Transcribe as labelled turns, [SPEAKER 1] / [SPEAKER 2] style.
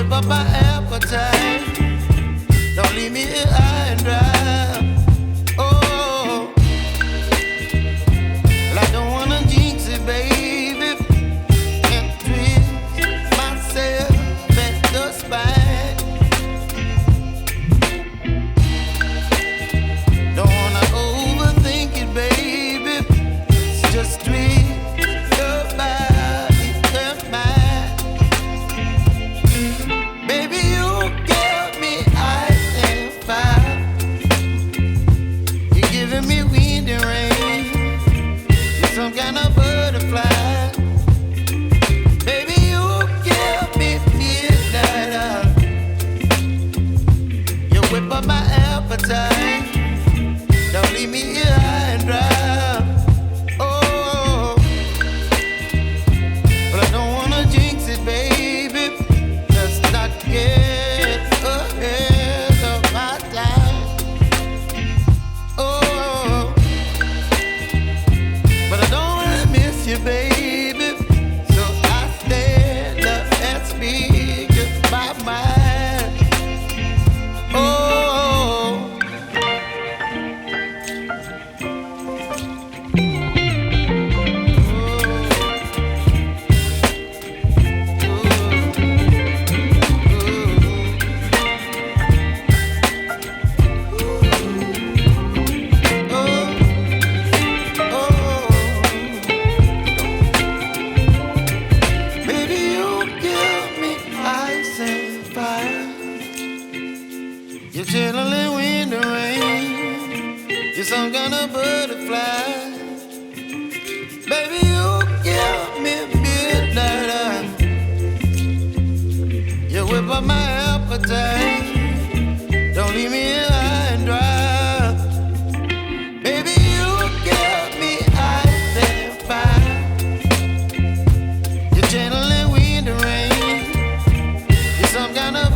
[SPEAKER 1] whip up my appetite. Don't leave me here high and dry. Oh, well, I don't wanna jinx it, baby. Can't twist myself at the spine. Don't wanna overthink it, baby. It's just twist your body and mine. Baby, you give me ice and fire. You're giving me wind and rain. You're some kind of butterfly. Baby, you give me midnight. You whip up my appetite. Don't leave me here high and dry. Oh, but I don't wanna jinx it, baby. Let's not get ahead of my time. Oh, but I don't wanna miss you, baby. So I stand up and speak my mind. Oh. Baby, you give me ice and fire. You're chilling wind and rain. You're some kind of butterfly. Baby, you give me midnight. You whip up my appetite. Don't leave me here high and dry. Baby, you give me ice and fire. You're channeling wind and rain. You're some kind of